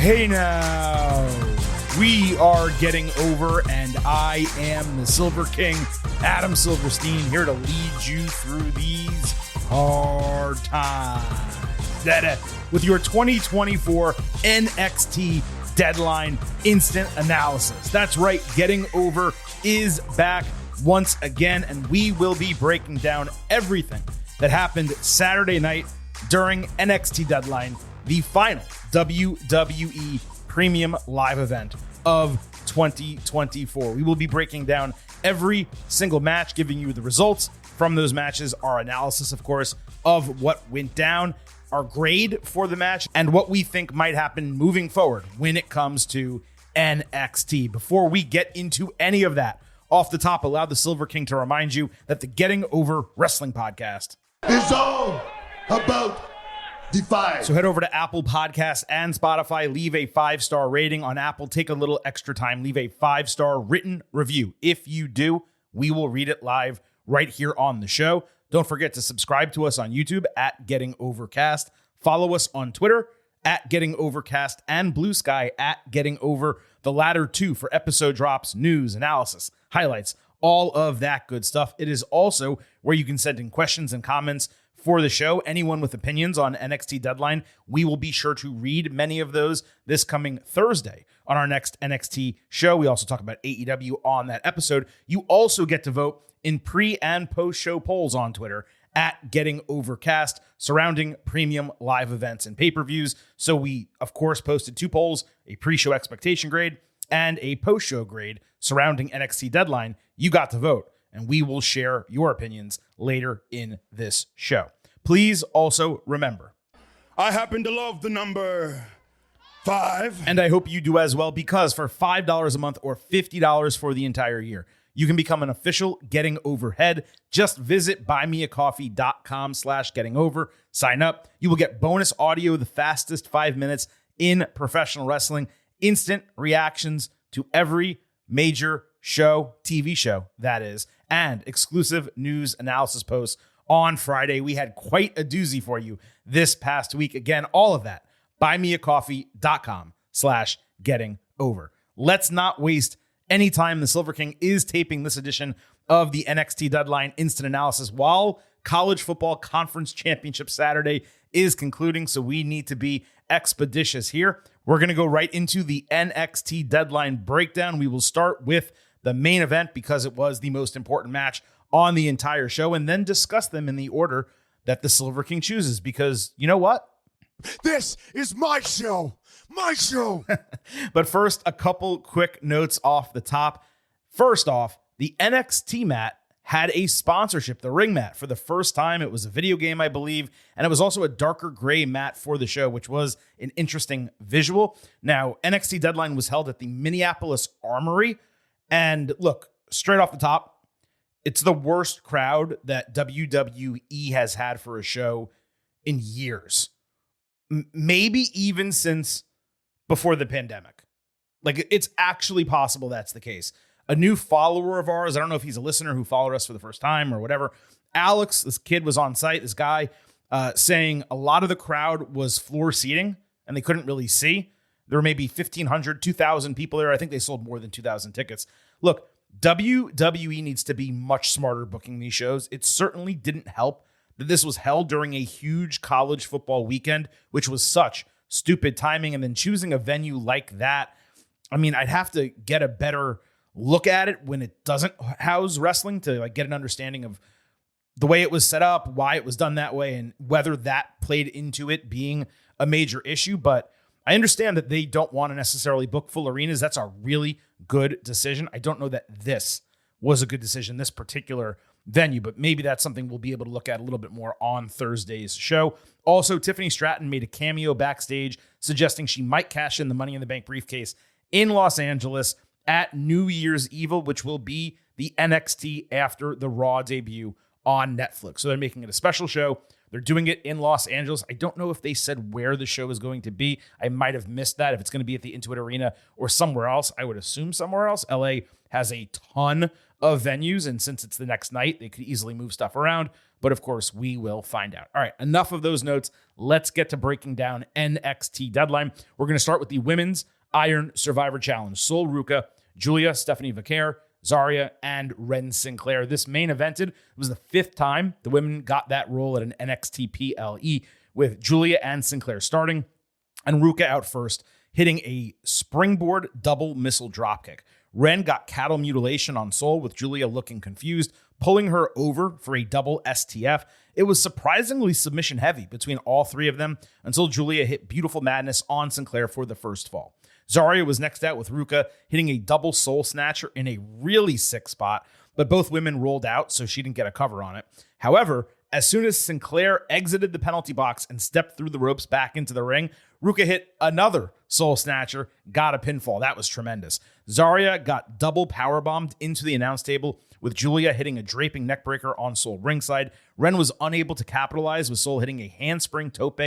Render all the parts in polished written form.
Hey now, we are getting over, and I am the Silver King, Adam Silverstein, here to lead you through these hard times. With your 2024 NXT Deadline Instant Analysis. That's right, Getting Over is back once again, and we will be breaking down everything that happened Saturday night during NXT Deadline, the final WWE Premium Live event of 2024. We will be breaking down every single match, giving you the results from those matches, our analysis, of course, of what went down, our grade for the match, and what we think might happen moving forward when it comes to NXT. Before we get into any of that, off the top, allow the Silver King to remind you that the Getting Over Wrestling podcast is all about Defy. So head over to Apple Podcasts and Spotify. Leave a 5-star rating on Apple. Take a little extra time. Leave a 5-star written review. If you do, we will read it live right here on the show. Don't forget to subscribe to us on YouTube at Getting Overcast. Follow us on Twitter at Getting Overcast and Blue Sky at Getting Over. The latter two for episode drops, news, analysis, highlights, all of that good stuff. It is also where you can send in questions and comments for the show. Anyone with opinions on NXT Deadline, we will be sure to read many of those this coming Thursday on our next NXT show. We also talk about AEW on that episode. You also get to vote in pre- and post-show polls on Twitter at Getting Overcast surrounding premium live events and pay-per-views. So we, of course, posted 2 polls, a pre-show expectation grade and a post-show grade surrounding NXT Deadline. You got to vote, and we will share your opinions later in this show. Please also remember, I happen to love the number 5. and I hope you do as well, because for $5 a month or $50 for the entire year, you can become an official Getting Overhead. Just visit buymeacoffee.com/gettingover. Sign up. You will get bonus audio, the fastest 5 minutes in professional wrestling, instant reactions to every major show, TV show, that is, and exclusive news analysis posts on Friday. We had quite a doozy for you this past week. Again, all of that, buymeacoffee.com/gettingover. Let's not waste any time. The Silver King is taping this edition of the NXT Deadline Instant Analysis while College Football Conference Championship Saturday is concluding, so we need to be expeditious here. We're going to go right into the NXT Deadline breakdown. We will start with the main event because it was the most important match on the entire show, and then discuss them in the order that the Silver King chooses, because you know what? This is my show. My show. But first, a couple quick notes off the top. First off, the NXT mat had a sponsorship, the ring mat. For the first time, it was a video game, I believe, and it was also a darker gray mat for the show, which was an interesting visual. Now, NXT Deadline was held at the Minneapolis Armory, and look, straight off the top, it's the worst crowd that WWE has had for a show in years. Maybe even since before the pandemic. Like, it's actually possible that's the case. A new follower of ours, I don't know if he's a listener who followed us for the first time or whatever, Alex, this kid was on site, this guy, saying a lot of the crowd was floor seating and they couldn't really see. There were maybe 1,500, 2,000 people there. I think they sold more than 2,000 tickets. Look, WWE needs to be much smarter booking these shows. It certainly didn't help that this was held during a huge college football weekend, which was such stupid timing. And then choosing a venue like that, I mean, I'd have to get a better look at it when it doesn't house wrestling to like get an understanding of the way it was set up, why it was done that way, and whether that played into it being a major issue. But I understand that they don't want to necessarily book full arenas. That's a really good decision. I don't know that this was a good decision, this particular venue, but maybe that's something we'll be able to look at a little bit more on Thursday's show. Also, Tiffany Stratton made a cameo backstage suggesting she might cash in the Money in the Bank briefcase in Los Angeles at New Year's Evil, which will be the NXT after the Raw debut on Netflix. So they're making it a special show. They're doing it in Los Angeles. I don't know if they said where the show is going to be. I might have missed that. If it's going to be at the Intuit Arena or somewhere else, I would assume somewhere else. LA has a ton of venues, and since it's the next night, they could easily move stuff around. But of course, we will find out. All right, enough of those notes. Let's get to breaking down NXT Deadline. We're going to start with the Women's Iron Survivor Challenge. Sol Ruca, Julia, Stephanie Vaquer, Zarya, and Ren Sinclair. This main evented was the 5th time the women got that role at an NXT PLE, with Julia and Sinclair starting, and Ruca out first, hitting a springboard double missile dropkick. Ren got cattle mutilation on Sol, with Julia looking confused, pulling her over for a double STF. It was surprisingly submission heavy between all three of them until Julia hit Beautiful Madness on Sinclair for the first fall. Zarya was next out, with Ruca hitting a double soul snatcher in a really sick spot, but both women rolled out, so she didn't get a cover on it. However, as soon as Sinclair exited the penalty box and stepped through the ropes back into the ring, Ruca hit another soul snatcher, got a pinfall. That was tremendous. Zarya got double powerbombed into the announce table, with Julia hitting a draping neckbreaker on Sol ringside. Ren was unable to capitalize, with Sol hitting a handspring tope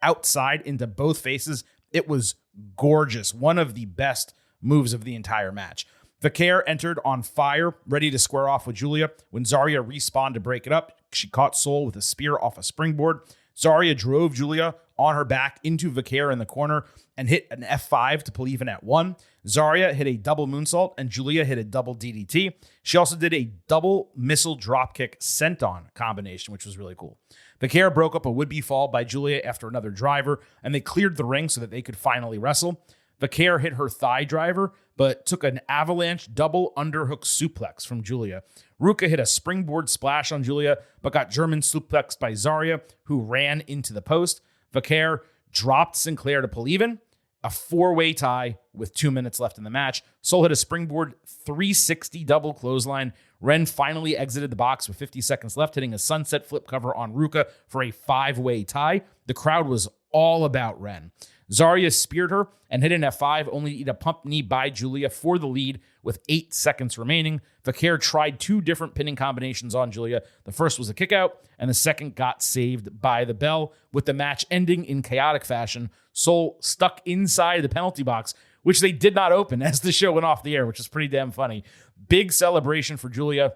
outside into both faces. It was gorgeous. One of the best moves of the entire match. Vaquer entered on fire, ready to square off with Julia. When Zarya respawned to break it up, she caught Sol with a spear off a springboard. Zarya drove Julia on her back into Vaquer in the corner and hit an F5 to pull even at 1. Zarya hit a double moonsault, and Julia hit a double DDT. She also did a double missile dropkick senton combination, which was really cool. Vaquer broke up a would-be fall by Julia after another driver, and they cleared the ring so that they could finally wrestle. Vaquer hit her thigh driver, but took an avalanche double underhook suplex from Julia. Ruca hit a springboard splash on Julia, but got German suplexed by Zarya, who ran into the post. Vaquer dropped Sinclair to pull even. A 4-way tie with 2 minutes left in the match. Sol hit a springboard 360 double clothesline. Ren finally exited the box with 50 seconds left, hitting a sunset flip cover on Ruca for a 5-way tie. The crowd was all about Ren. Zarya speared her and hit an F5, only to eat a pump knee by Julia for the lead with 8 seconds remaining. Vaquer tried 2 different pinning combinations on Julia. The first was a kickout, and the second got saved by the bell, with the match ending in chaotic fashion. Sol stuck inside the penalty box, which they did not open as the show went off the air, which is pretty damn funny. Big celebration for Julia,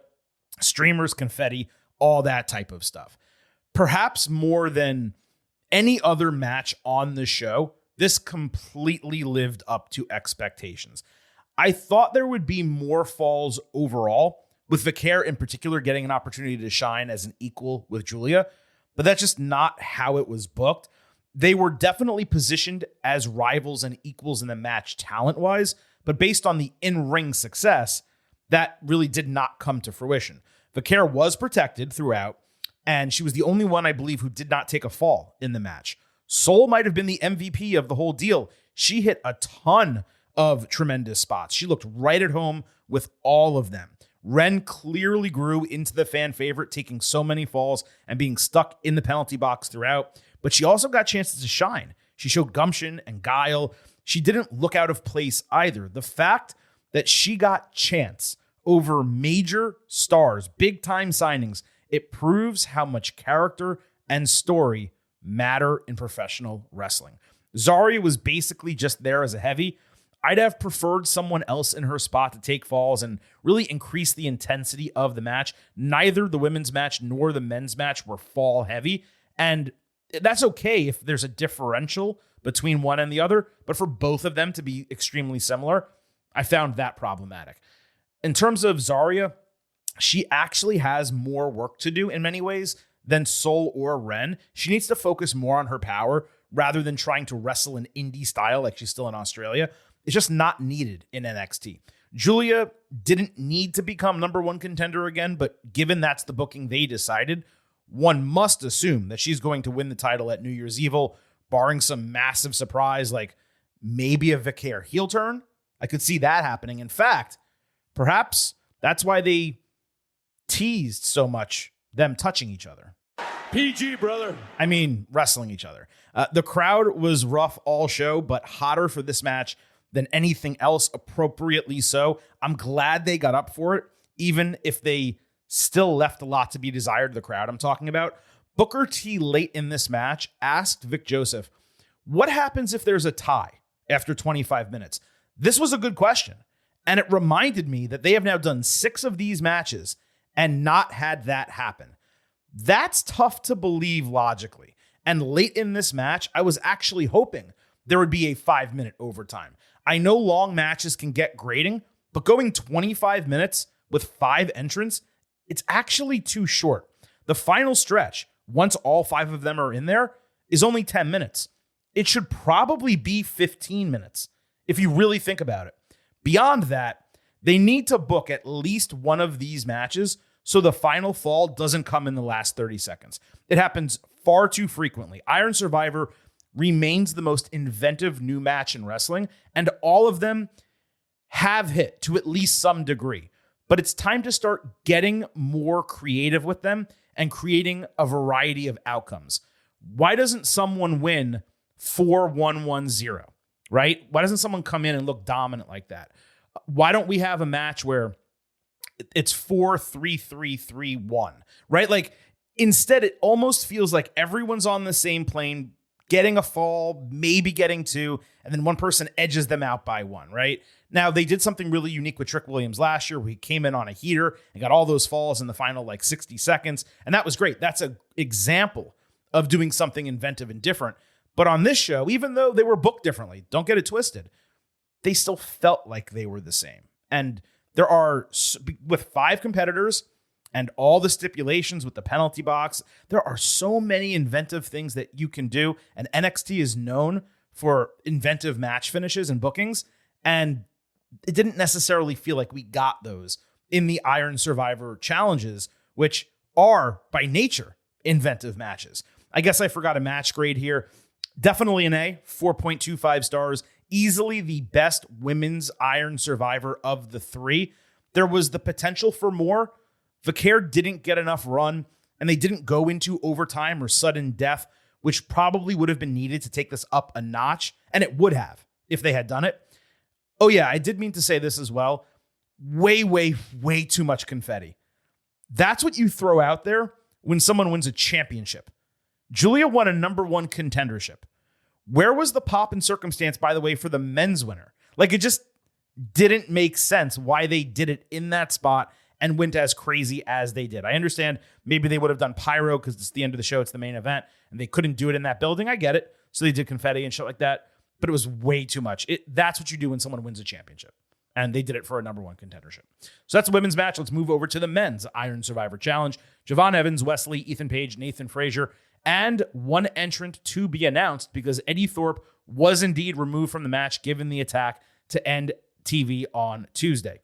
streamers, confetti, all that type of stuff. Perhaps more than any other match on the show, this completely lived up to expectations. I thought there would be more falls overall, with Vaquer in particular getting an opportunity to shine as an equal with Julia, but that's just not how it was booked. They were definitely positioned as rivals and equals in the match talent-wise, but based on the in-ring success, that really did not come to fruition. Vaquer was protected throughout, and she was the only one, I believe, who did not take a fall in the match. Sol might have been the MVP of the whole deal. She hit a ton of tremendous spots. She looked right at home with all of them. Ren clearly grew into the fan favorite, taking so many falls and being stuck in the penalty box throughout, but she also got chances to shine. She showed gumption and guile. She didn't look out of place either. The fact that she got chance over major stars, big-time signings, it proves how much character and story matter in professional wrestling. Zarya was basically just there as a heavy. I'd have preferred someone else in her spot to take falls and really increase the intensity of the match. Neither the women's match nor the men's match were fall heavy, and that's okay if there's a differential between one and the other, but for both of them to be extremely similar, I found that problematic. In terms of Zarya, she actually has more work to do in many ways than Sol or Ren. She needs to focus more on her power rather than trying to wrestle in indie style like she's still in Australia. It's just not needed in NXT. Julia didn't need to become number one contender again, but given that's the booking they decided, one must assume that she's going to win the title at New Year's Evil, barring some massive surprise like maybe a Vaquer heel turn. I could see that happening. In fact, perhaps that's why they teased so much them touching each other. PG, brother. I mean, wrestling each other. The crowd was rough all show, but hotter for this match than anything else, appropriately so. I'm glad they got up for it, even if they still left a lot to be desired, the crowd I'm talking about. Booker T late in this match asked Vic Joseph, what happens if there's a tie after 25 minutes? This was a good question. And it reminded me that they have now done 6 of these matches and not had that happen. That's tough to believe logically. And late in this match, I was actually hoping there would be a 5-minute overtime. I know long matches can get grating, but going 25 minutes with 5 entrants, it's actually too short. The final stretch, once all 5 of them are in there, is only 10 minutes. It should probably be 15 minutes if you really think about it. Beyond that, they need to book at least one of these matches so the final fall doesn't come in the last 30 seconds. It happens far too frequently. Iron Survivor remains the most inventive new match in wrestling, and all of them have hit to at least some degree. But it's time to start getting more creative with them and creating a variety of outcomes. Why doesn't someone win 4-1-1-0, right? Why doesn't someone come in and look dominant like that? Why don't we have a match where it's 4-3-3-3-1, right? Like, instead, it almost feels like everyone's on the same plane, getting a fall, maybe getting 2, and then one person edges them out by 1, right? Now, they did something really unique with Trick Williams last year where he came in on a heater and got all those falls in the final 60 seconds, and that was great. That's an example of doing something inventive and different. But on this show, even though they were booked differently, don't get it twisted, they still felt like they were the same. And there are, with 5 competitors and all the stipulations with the penalty box, there are so many inventive things that you can do. And NXT is known for inventive match finishes and bookings. And it didn't necessarily feel like we got those in the Iron Survivor challenges, which are by nature inventive matches. I guess I forgot a match grade here. Definitely an A, 4.25 stars. Easily the best women's Iron Survivor of the 3. There was the potential for more. Vaquer didn't get enough run, and they didn't go into overtime or sudden death, which probably would have been needed to take this up a notch, and it would have if they had done it. Oh yeah, I did mean to say this as well. Way, way, way too much confetti. That's what you throw out there when someone wins a championship. Julia won a number 1 contendership. Where was the pop and circumstance, by the way, for the men's winner? Like, it just didn't make sense why they did it in that spot and went as crazy as they did. I understand maybe they would have done pyro because it's the end of the show, it's the main event, and they couldn't do it in that building. I get it. So they did confetti and shit like that, but it was way too much. That's what you do when someone wins a championship. And they did it for a number 1 contendership. So that's the women's match. Let's move over to the men's Iron Survivor Challenge. Javon Evans, Wesley, Ethan Page, Nathan Frazier, and one entrant to be announced because Eddie Thorpe was indeed removed from the match given the attack to end TV on Tuesday.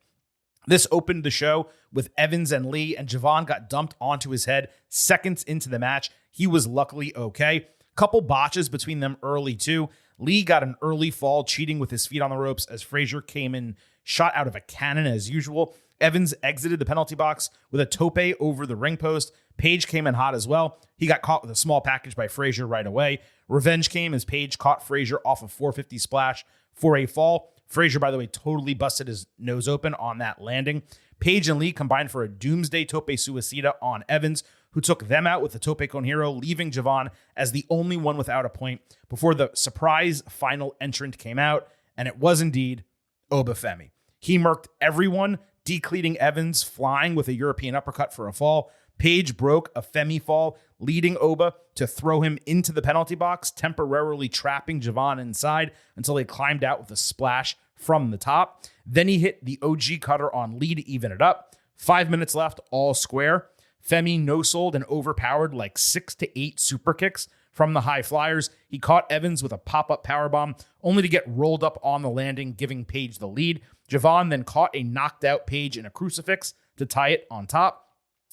This opened the show with Evans and Lee, and Javon got dumped onto his head seconds into the match. He was luckily okay. Couple botches between them early too. Lee got an early fall, cheating with his feet on the ropes as Frazier came in shot out of a cannon as usual. Evans exited the penalty box with a tope over the ring post. Page came in hot as well. He got caught with a small package by Frazier right away. Revenge came as Page caught Frazier off a 450 splash for a fall. Frazier, by the way, totally busted his nose open on that landing. Page and Lee combined for a doomsday tope suicida on Evans, who took them out with the tope con hero, leaving Javon as the only one without a point before the surprise final entrant came out, and it was indeed Obafemi. He murked everyone, decleating Evans, flying with a European uppercut for a fall. Page broke a Femi fall, leading Oba to throw him into the penalty box, temporarily trapping Javon inside until they climbed out with a splash from the top. Then he hit the OG cutter on Lee to even it up. 5 minutes left, all square. Femi no-sold and overpowered like 6 to 8 super kicks from the high flyers. He caught Evans with a pop-up powerbomb, only to get rolled up on the landing, giving Page the lead. Javon then caught a knocked-out Page in a crucifix to tie it on top.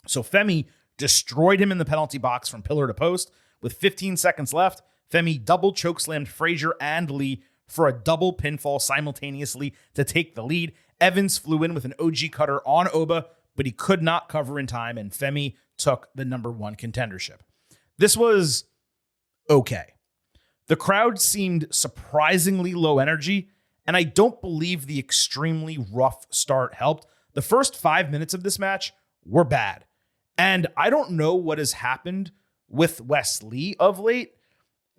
So Femi destroyed him in the penalty box from pillar to post. With 15 seconds left, Femi double chokeslammed Frazier and Lee for a double pinfall simultaneously to take the lead. Evans flew in with an OG cutter on Oba, but he could not cover in time, and Femi took the number 1 contendership. This was okay. The crowd seemed surprisingly low energy, and I don't believe the extremely rough start helped. The first 5 minutes of this match were bad. And I don't know what has happened with Wes Lee of late.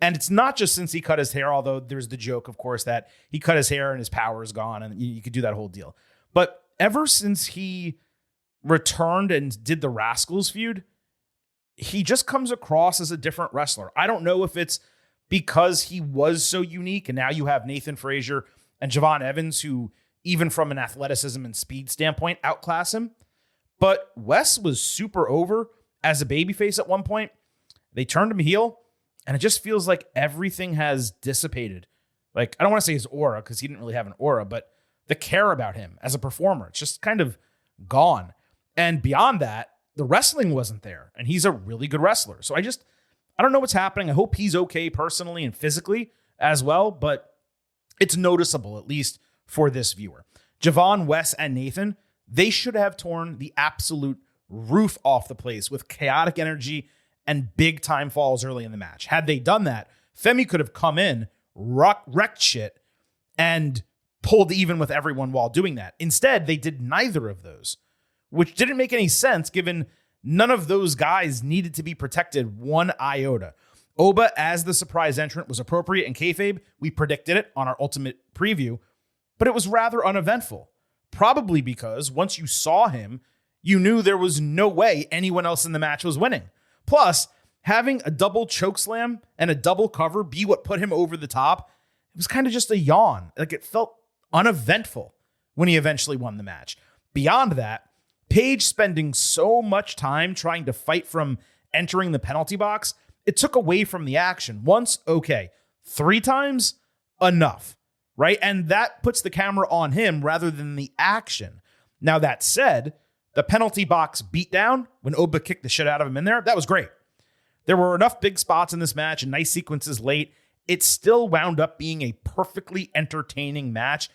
And it's not just since he cut his hair, although there's the joke, of course, that he cut his hair and his power is gone, and you could do that whole deal. But ever since he returned and did the Rascals feud, he just comes across as a different wrestler. I don't know if it's because he was so unique, and now you have Nathan Frazier and Javon Evans, who, even from an athleticism and speed standpoint, outclass him. But Wes was super over as a babyface at one point. They turned him heel. And it just feels like everything has dissipated. Like, I don't want to say his aura, because he didn't really have an aura, but the care about him as a performer, it's just kind of gone. And beyond that, the wrestling wasn't there. And he's a really good wrestler. So I don't know what's happening. I hope he's okay personally and physically as well, but it's noticeable, at least for this viewer. Javon, Wes, and Nathan, they should have torn the absolute roof off the place with chaotic energy and big time falls early in the match. Had they done that, Femi could have come in, wrecked shit, and pulled even with everyone while doing that. Instead, they did neither of those, which didn't make any sense given none of those guys needed to be protected one iota. Oba as the surprise entrant was appropriate in kayfabe. We predicted it on our ultimate preview, but it was rather uneventful. Probably because once you saw him, you knew there was no way anyone else in the match was winning. Plus, having a double chokeslam and a double cover be what put him over the top, it was kind of just a yawn. Like, it felt uneventful when he eventually won the match. Beyond that, Paige spending so much time trying to fight from entering the penalty box, it took away from the action. Once, okay. 3 times, enough, right? And that puts the camera on him rather than the action. Now, that said, the penalty box beatdown, when Oba kicked the shit out of him in there, that was great. There were enough big spots in this match and nice sequences late. It still wound up being a perfectly entertaining match.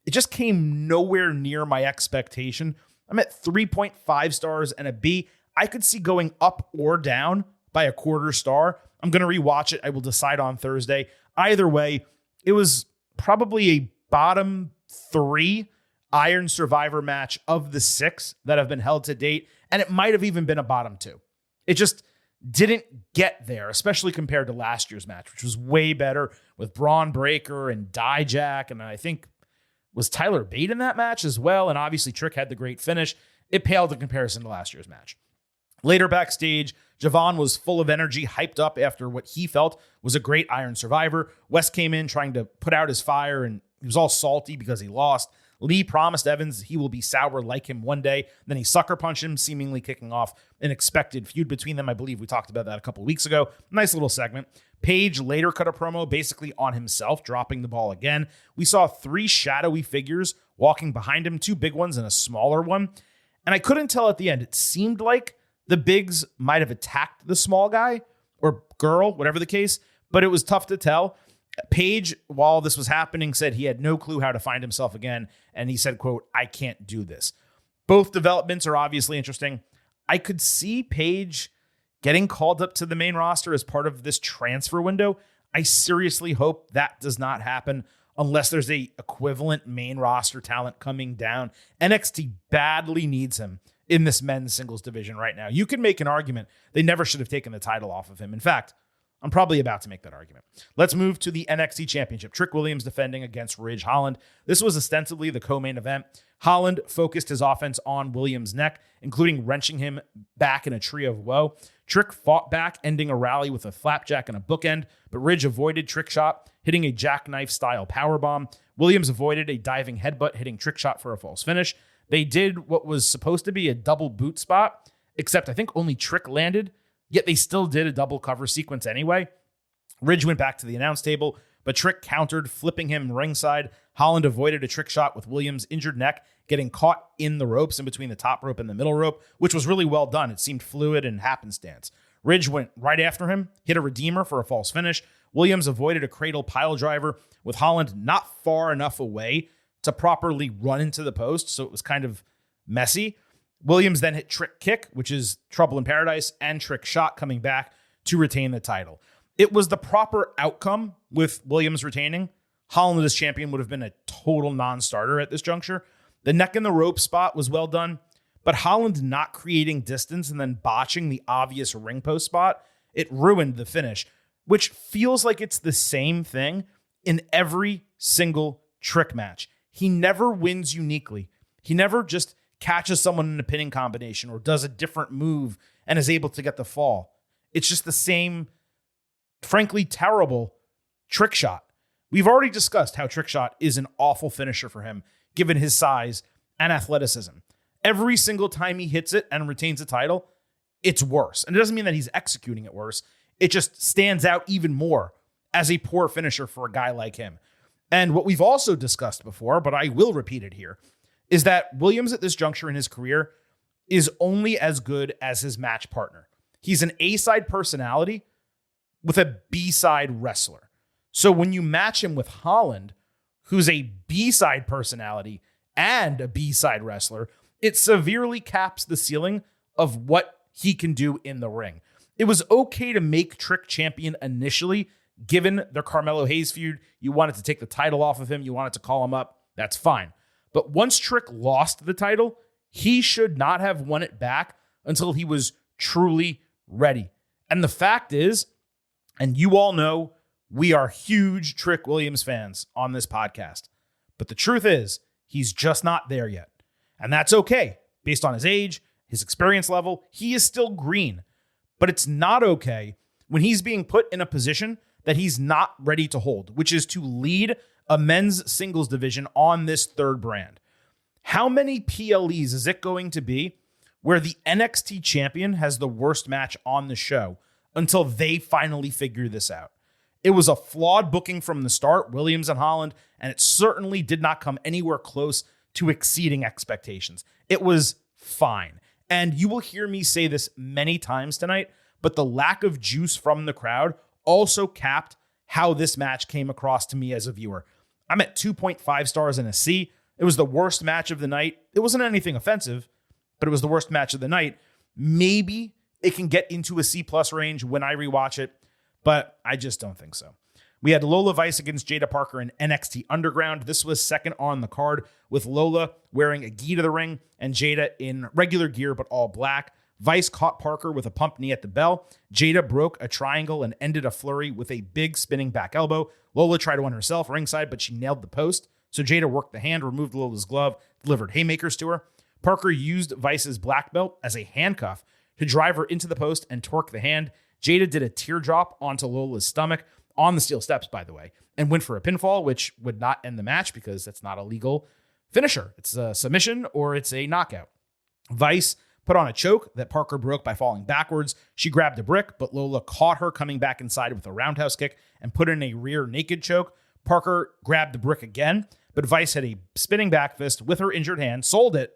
It just came nowhere near my expectation. I'm at 3.5 stars and a B. I could see going up or down by a quarter star. I'm going to rewatch it. I will decide on Thursday. Either way, it was probably a bottom 3 Iron Survivor match of the 6 that have been held to date, and it might have even been a bottom 2. It just didn't get there, especially compared to last year's match, which was way better with Braun Breaker and Dijak, and I think was Tyler Bate in that match as well, and obviously Trick had the great finish. It paled in comparison to last year's match. Later backstage, Javon was full of energy, hyped up after what he felt was a great Iron Survivor. Wes came in trying to put out his fire, and he was all salty because he lost. Lee promised Evans he will be sour like him one day. Then he sucker punched him, seemingly kicking off an expected feud between them. I believe we talked about that a couple weeks ago. Nice little segment. Paige later cut a promo basically on himself, dropping the ball again. We saw 3 shadowy figures walking behind him, 2 big ones and a smaller one. And I couldn't tell at the end. It seemed like the bigs might have attacked the small guy or girl, whatever the case, but it was tough to tell. Paige, while this was happening, said he had no clue how to find himself again. And he said, quote, "I can't do this." Both developments are obviously interesting. I could see Paige getting called up to the main roster as part of this transfer window. I seriously hope that does not happen unless there's a equivalent main roster talent coming down. NXT badly needs him in this men's singles division right now. You can make an argument they never should have taken the title off of him. In fact, I'm probably about to make that argument. Let's move to the NXT Championship. Trick Williams defending against Ridge Holland. This was ostensibly the co-main event. Holland focused his offense on Williams' neck, including wrenching him back in a tree of woe. Trick fought back, ending a rally with a flapjack and a bookend, but Ridge avoided Trick shot, hitting a jackknife-style powerbomb. Williams avoided a diving headbutt, hitting Trick shot for a false finish. They did what was supposed to be a double boot spot, except I think only Trick landed, yet they still did a double cover sequence anyway. Ridge went back to the announce table, but Trick countered, flipping him ringside. Holland avoided a Trick shot with Williams' injured neck, getting caught in the ropes in between the top rope and the middle rope, which was really well done. It seemed fluid and happenstance. Ridge went right after him, hit a Redeemer for a false finish. Williams avoided a cradle pile driver with Holland not far enough away to properly run into the post, so it was kind of messy. Williams then hit Trick kick, which is Trouble in Paradise, and Trick shot coming back to retain the title. It was the proper outcome with Williams retaining. Holland as champion would have been a total non-starter at this juncture. The neck in the rope spot was well done, but Holland not creating distance and then botching the obvious ring post spot, It ruined the finish, which feels like it's the same thing in every single Trick match. He never wins uniquely. He never just catches someone in a pinning combination or does a different move and is able to get the fall. It's just the same, frankly, terrible trick shot. We've already discussed how trick shot is an awful finisher for him, given his size and athleticism. Every single time he hits it and retains the title, it's worse. And it doesn't mean that he's executing it worse. It just stands out even more as a poor finisher for a guy like him. And what we've also discussed before, but I will repeat it here, is that Williams at this juncture in his career is only as good as his match partner. He's an A-side personality with a B-side wrestler. So when you match him with Holland, who's a B-side personality and a B-side wrestler, it severely caps the ceiling of what he can do in the ring. It was okay to make Trick champion initially, given the Carmelo Hayes feud. You wanted to take the title off of him. You wanted to call him up. That's fine. But once Trick lost the title, he should not have won it back until he was truly ready. And the fact is, and you all know, we are huge Trick Williams fans on this podcast. But the truth is, he's just not there yet. And that's okay. Based on his age, his experience level, he is still green. But it's not okay when he's being put in a position that he's not ready to hold, which is to lead a men's singles division on this third brand. How many PLEs is it going to be where the NXT champion has the worst match on the show until they finally figure this out? It was a flawed booking from the start, Williams and Holland, and it certainly did not come anywhere close to exceeding expectations. It was fine. And you will hear me say this many times tonight, but the lack of juice from the crowd also capped how this match came across to me as a viewer. I'm at 2.5 stars and a C. It was the worst match of the night. It wasn't anything offensive, but it was the worst match of the night. Maybe it can get into a C+ range when I rewatch it, but I just don't think so. We had Lola Vice against Jada Parker in NXT Underground. This was second on the card, with Lola wearing a gi to the ring and Jada in regular gear but all black. Vice caught Parker with a pump knee at the bell. Jada broke a triangle and ended a flurry with a big spinning back elbow. Lola tried one herself ringside, but she nailed the post. So Jada worked the hand, removed Lola's glove, delivered haymakers to her. Parker used Vice's black belt as a handcuff to drive her into the post and torque the hand. Jada did a teardrop onto Lola's stomach, on the steel steps, by the way, and went for a pinfall, which would not end the match because that's not a legal finisher. It's a submission or it's a knockout. Vice put on a choke that Parker broke by falling backwards. She grabbed a brick, but Lola caught her coming back inside with a roundhouse kick and put in a rear naked choke. Parker grabbed the brick again, but Vice had a spinning back fist with her injured hand, sold it,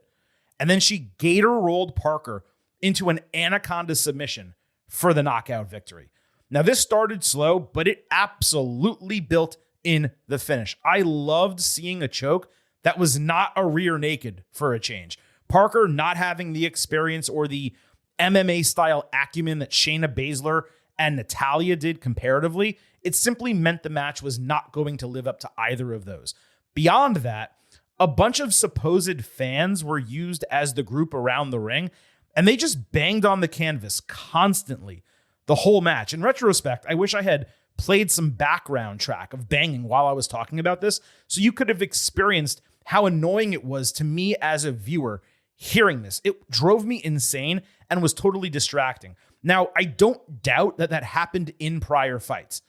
and then she gator rolled Parker into an anaconda submission for the knockout victory. Now, this started slow, but it absolutely built in the finish. I loved seeing a choke that was not a rear naked for a change. Parker not having the experience or the MMA style acumen that Shayna Baszler and Natalya did comparatively, it simply meant the match was not going to live up to either of those. Beyond that, a bunch of supposed fans were used as the group around the ring, and they just banged on the canvas constantly the whole match. In retrospect, I wish I had played some background track of banging while I was talking about this, so you could have experienced how annoying it was to me as a viewer hearing this. It drove me insane and was totally distracting. Now, I don't doubt that that happened in prior fights,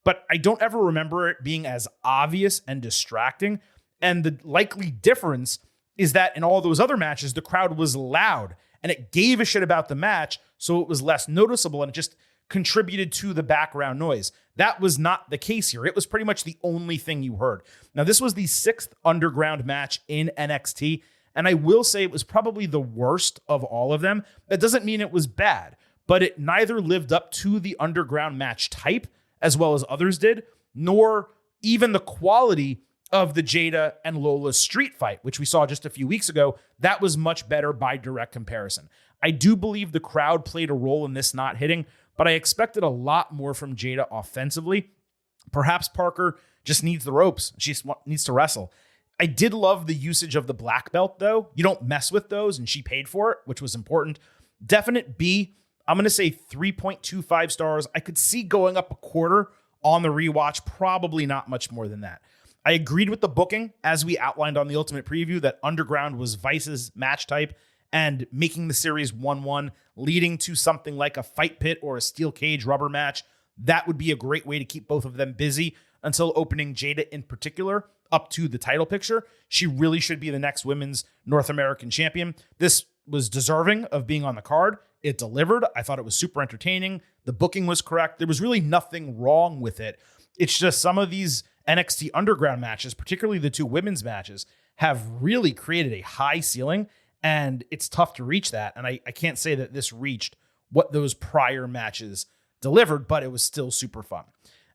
but I don't ever remember it being as obvious and distracting. And the likely difference is that in all those other matches, the crowd was loud and it gave a shit about the match, so it was less noticeable and it just contributed to the background noise. That was not the case here. It was pretty much the only thing you heard. Now, this was the 6th underground match in NXT, and I will say it was probably the worst of all of them. That doesn't mean it was bad, but it neither lived up to the underground match type as well as others did, nor even the quality of the Jada and Lola street fight, which we saw just a few weeks ago. That was much better by direct comparison. I do believe the crowd played a role in this not hitting, but I expected a lot more from Jada offensively. Perhaps Parker just needs the ropes. She just needs to wrestle. I did love the usage of the black belt, though. You don't mess with those, and she paid for it, which was important. Definite B I'm going to say 3.25 stars. I could see going up a quarter on the rewatch, probably not much more than that. I agreed with the booking, as we outlined on the Ultimate Preview, that Underground was Vice's match type, and making the series 1-1, leading to something like a fight pit or a steel cage rubber match. That would be a great way to keep both of them busy until opening Jada in particular up to the title picture. She really should be the next women's North American champion. This was deserving of being on the card. It delivered. I thought it was super entertaining. The booking was correct. There was really nothing wrong with it. It's just some of these NXT Underground matches, particularly the two women's matches, have really created a high ceiling, and it's tough to reach that. And I can't say that this reached what those prior matches delivered, but it was still super fun.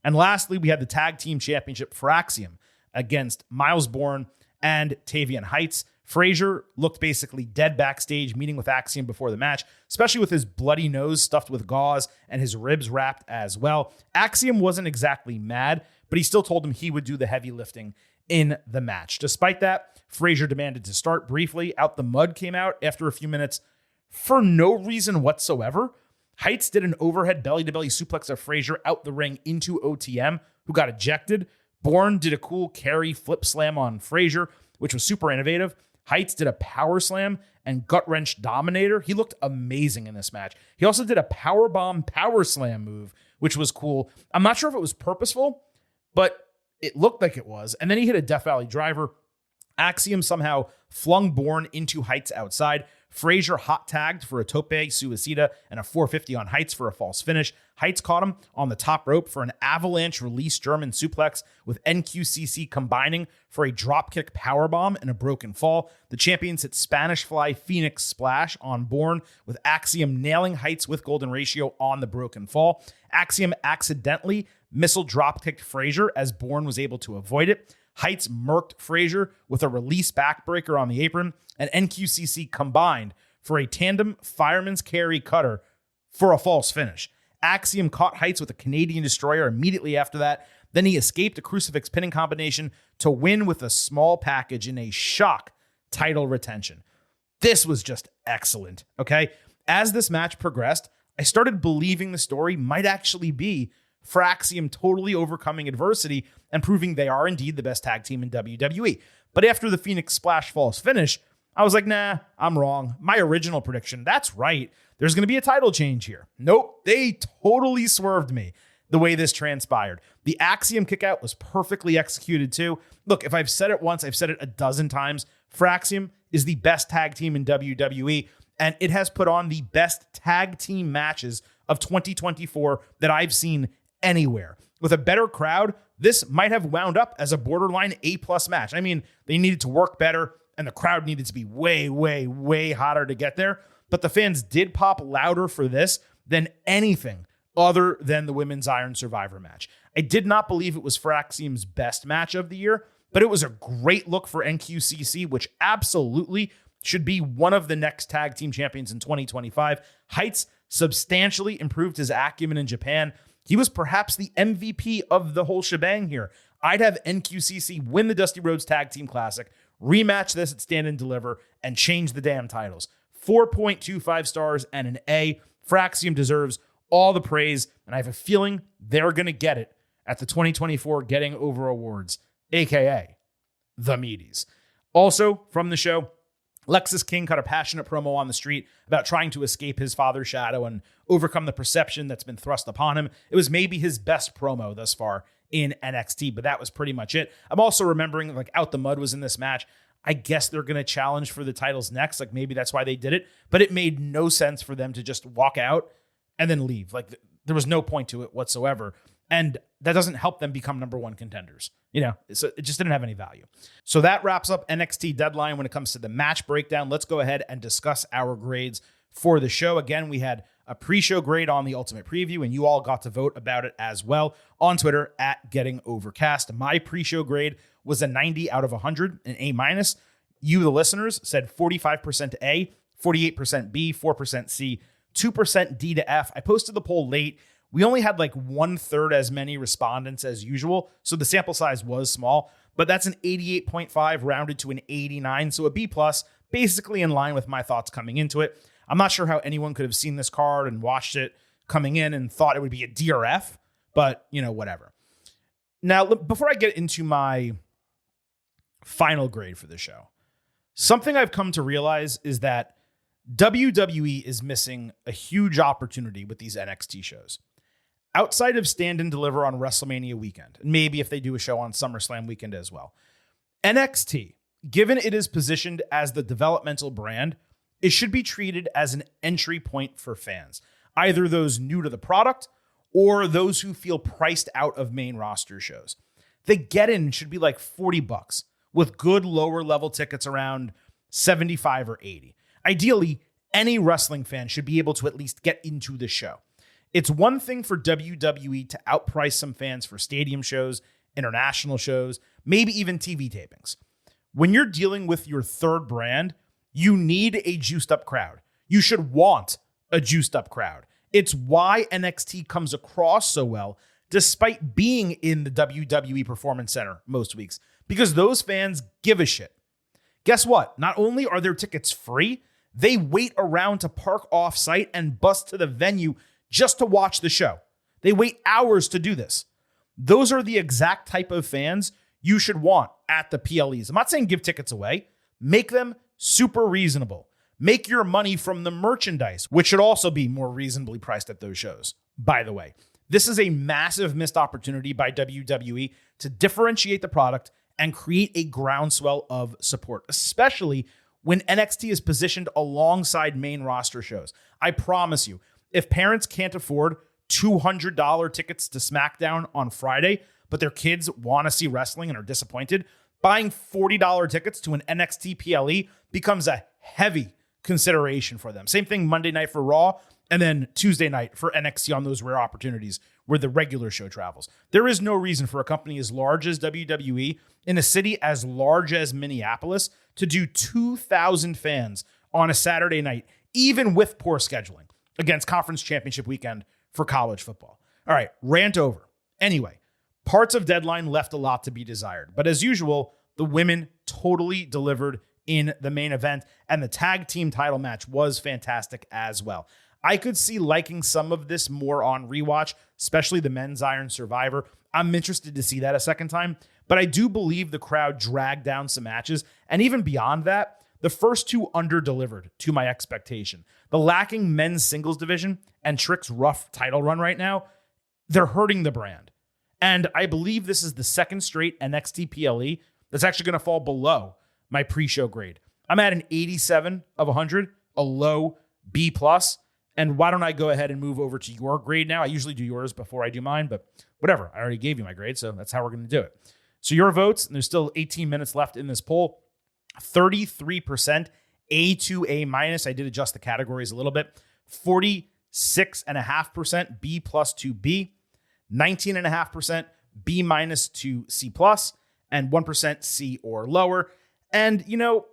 And lastly, we had the Tag Team Championship for Axiom against Miles Bourne and Tavian Heights. Frazier looked basically dead backstage, meeting with Axiom before the match, especially with his bloody nose stuffed with gauze and his ribs wrapped as well. Axiom wasn't exactly mad, but he still told him he would do the heavy lifting in the match. Despite that, Frazier demanded to start briefly. Out the Mud came out after a few minutes for no reason whatsoever. Heights did an overhead belly-to-belly suplex of Frazier out the ring into OTM, who got ejected. Bourne did a cool carry flip slam on Frazier, which was super innovative. Heights did a power slam and gut wrench dominator. He looked amazing in this match. He also did a power bomb power slam move, which was cool. I'm not sure if it was purposeful, but it looked like it was. And then he hit a Death Valley driver. Axiom somehow flung Bourne into Heights outside. Frazier hot tagged for a tope suicida and a 450 on Heights for a false finish. Heights caught him on the top rope for an avalanche release German suplex, with NQCC combining for a dropkick powerbomb and a broken fall. The champions hit Spanish Fly Phoenix Splash on Bourne, with Axiom nailing Heights with Golden Ratio on the broken fall. Axiom accidentally missile dropkicked Frazier as Bourne was able to avoid it. Heights murked Frazier with a release backbreaker on the apron, and NQCC combined for a tandem fireman's carry cutter for a false finish. Axiom caught Heights with a Canadian Destroyer immediately after that. Then he escaped a crucifix pinning combination to win with a small package in a shock title retention. This was just excellent, okay? As this match progressed, I started believing the story might actually be for Axiom totally overcoming adversity and proving they are indeed the best tag team in WWE. But after the Phoenix Splash false finish, I was like, nah, I'm wrong. My original prediction, that's right. There's going to be a title change here. Nope, they totally swerved me the way this transpired. The Axiom kickout was perfectly executed too. Look, if I've said it once, I've said it a dozen times. Axiom is the best tag team in WWE, and it has put on the best tag team matches of 2024 that I've seen anywhere. With a better crowd, this might have wound up as a borderline A+ match. I mean, they needed to work better, and the crowd needed to be way, way, way hotter to get there. But the fans did pop louder for this than anything other than the Women's Iron Survivor match. I did not believe it was Axiom's best match of the year, but it was a great look for NQCC, which absolutely should be one of the next tag team champions in 2025. Heights substantially improved his acumen in Japan. He was perhaps the MVP of the whole shebang here. I'd have NQCC win the Dusty Rhodes Tag Team Classic, rematch this at Stand and Deliver, and change the damn titles. 4.25 stars and an A. Axiom deserves all the praise, and I have a feeling they're going to get it at the 2024 Getting Over Awards, aka the Meaties. Also from the show, Lexis King cut a passionate promo on the street about trying to escape his father's shadow and overcome the perception that's been thrust upon him. It was maybe his best promo thus far in NXT, but that was pretty much it. I'm also remembering like Out the Mud was in this match. I guess they're going to challenge for the titles next. Like maybe that's why they did it, but it made no sense for them to just walk out and then leave. Like there was no point to it whatsoever. And that doesn't help them become number one contenders. You know, so it just didn't have any value. So that wraps up NXT Deadline when it comes to the match breakdown. Let's go ahead and discuss our grades for the show. Again, we had a pre-show grade on the Ultimate Preview, and you all got to vote about it as well on Twitter at Getting Overcast. My pre-show grade was a 90 out of 100, an A-. You, the listeners, said 45% A, 48% B, 4% C, 2% D to F. I posted the poll late. We only had like 1/3 as many respondents as usual, so the sample size was small, but that's an 88.5 rounded to an 89, so a B+, basically in line with my thoughts coming into it. I'm not sure how anyone could have seen this card and watched it coming in and thought it would be a DRF, but whatever. Now, before I get into my final grade for the show, something I've come to realize is that WWE is missing a huge opportunity with these NXT shows. Outside of stand and deliver on WrestleMania weekend, and maybe if they do a show on SummerSlam weekend as well, NXT, given it is positioned as the developmental brand, it should be treated as an entry point for fans, either those new to the product or those who feel priced out of main roster shows. The get-in should be like $40 with good lower level tickets around $75 or $80. Ideally, any wrestling fan should be able to at least get into the show. It's one thing for WWE to outprice some fans for stadium shows, international shows, maybe even TV tapings. When you're dealing with your third brand, you need a juiced up crowd. You should want a juiced up crowd. It's why NXT comes across so well, despite being in the WWE Performance Center most weeks, because those fans give a shit. Guess what? Not only are their tickets free, they wait around to park off-site and bus to the venue just to watch the show. They wait hours to do this. Those are the exact type of fans you should want at the PLEs. I'm not saying give tickets away. Make them super reasonable. Make your money from the merchandise, which should also be more reasonably priced at those shows, by the way. This is a massive missed opportunity by WWE to differentiate the product and create a groundswell of support, especially when NXT is positioned alongside main roster shows. I promise you, if parents can't afford $200 tickets to SmackDown on Friday, but their kids want to see wrestling and are disappointed, buying $40 tickets to an NXT PLE becomes a heavy consideration for them. Same thing Monday night for Raw, and then Tuesday night for NXT on those rare opportunities where the regular show travels. There is no reason for a company as large as WWE in a city as large as Minneapolis to do 2,000 fans on a Saturday night, even with poor scheduling, against Conference Championship weekend for college football. All right, rant over. Anyway, parts of Deadline left a lot to be desired, but as usual, the women totally delivered in the main event, and the tag team title match was fantastic as well. I could see liking some of this more on rewatch, especially the men's Iron Survivor. I'm interested to see that a second time, but I do believe the crowd dragged down some matches, and even beyond that, the first two under-delivered to my expectation. The lacking men's singles division and Trick's rough title run right now, they're hurting the brand. And I believe this is the second straight NXT PLE that's actually going to fall below my pre-show grade. I'm at an 87 of 100, a low B+. And why don't I go ahead and move over to your grade now? I usually do yours before I do mine, but whatever. I already gave you my grade, so that's how we're going to do it. So your votes, and there's still 18 minutes left in this poll. 33% A to A-. I did adjust the categories a little bit. 46.5% B+ to B. 19.5% B- to C+, and 1% C or lower. And,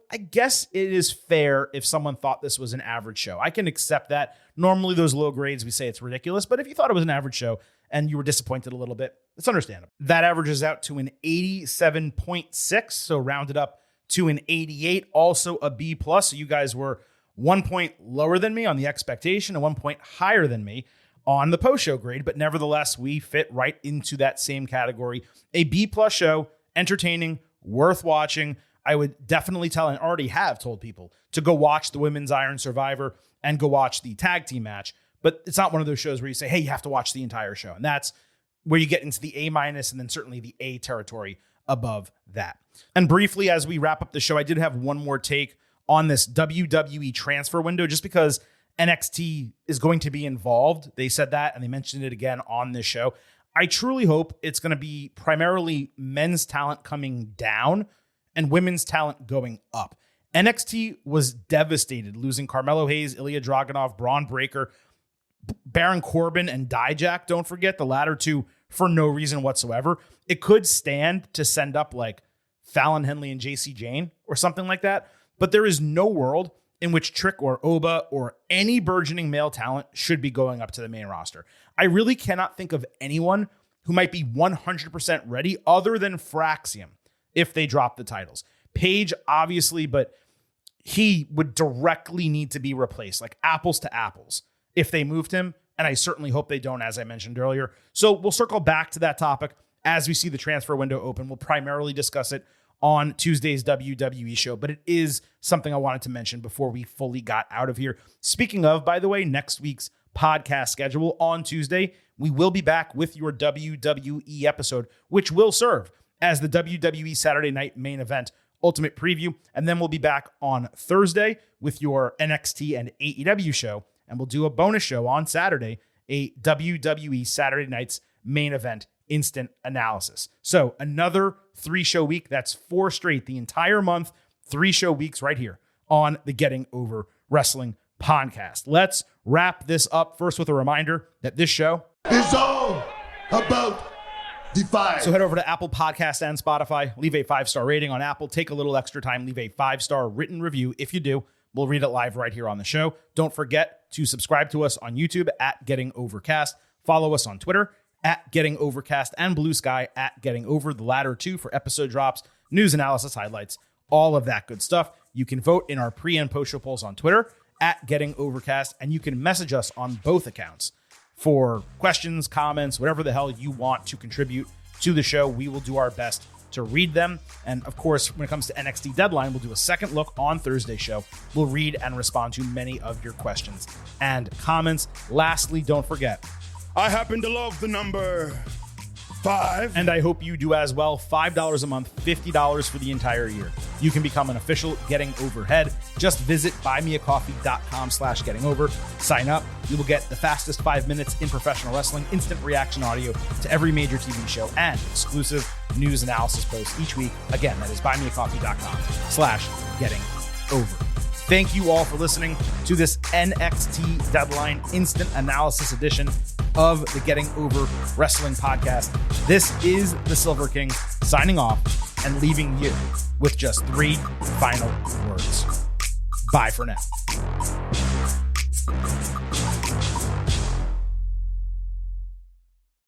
I guess it is fair if someone thought this was an average show. I can accept that. Normally, those low grades, we say it's ridiculous. But if you thought it was an average show and you were disappointed a little bit, it's understandable. That averages out to an 87.6, so rounded up to an 88, also a B+. So you guys were 1 point lower than me on the expectation and 1 point higher than me on the post-show grade. But nevertheless, we fit right into that same category. A B+ show, entertaining, worth watching. I would definitely tell, and already have told people, to go watch the Women's Iron Survivor and go watch the tag team match. But it's not one of those shows where you say, hey, you have to watch the entire show. And that's where you get into the A- and then certainly the A territory above that. And briefly, as we wrap up the show, I did have one more take on this WWE transfer window, just because NXT is going to be involved. They said that, and they mentioned it again on this show. I truly hope it's going to be primarily men's talent coming down and women's talent going up. NXT was devastated, losing Carmelo Hayes, Ilya Dragunov, Braun Breaker, Baron Corbin, and Dijak. Don't forget, the latter two for no reason whatsoever. It could stand to send up like Fallon Henley and JC Jane or something like that, but there is no world in which Trick or Oba or any burgeoning male talent should be going up to the main roster. I really cannot think of anyone who might be 100% ready other than Fraxium if they drop the titles. Paige, obviously, but he would directly need to be replaced, like apples to apples, if they moved him. And I certainly hope they don't, as I mentioned earlier. So we'll circle back to that topic as we see the transfer window open. We'll primarily discuss it on Tuesday's WWE show, but it is something I wanted to mention before we fully got out of here. Speaking of, by the way, next week's podcast schedule on Tuesday, we will be back with your WWE episode, which will serve as the WWE Saturday Night Main Event Ultimate Preview. And then we'll be back on Thursday with your NXT and AEW show. And we'll do a bonus show on Saturday, a WWE Saturday Night's Main Event Instant Analysis. So another 3-show week. That's 4 straight, the entire month, 3-show weeks right here on the Getting Over Wrestling podcast. Let's wrap this up first with a reminder that this show is all about the five. So head over to Apple Podcasts and Spotify, leave a 5-star rating on Apple, take a little extra time, leave a 5-star written review. If you do, we'll read it live right here on the show. Don't forget to subscribe to us on YouTube at Getting Overcast. Follow us on Twitter at Getting Overcast and Blue Sky at Getting Over, the latter 2 for episode drops, news analysis highlights, all of that good stuff. You can vote in our pre and post show polls on Twitter at Getting Overcast, and you can message us on both accounts for questions, comments, whatever the hell you want to contribute to the show. We will do our best to read them. And of course, when it comes to NXT Deadline, we'll do a second look on Thursday's show. We'll read and respond to many of your questions and comments. Lastly, don't forget, I happen to love the number 5. and I hope you do as well. $5 a month, $50 for the entire year. You can become an official Getting Overhead. Just visit buymeacoffee.com/gettingover. Sign up. You will get the fastest 5 minutes in professional wrestling, instant reaction audio to every major TV show, and exclusive news analysis posts each week. Again, that is buymeacoffee.com/gettingover. Thank you all for listening to this NXT Deadline Instant Analysis edition of the Getting Over Wrestling podcast. This is the Silver King signing off and leaving you with just 3 final words. Bye for now.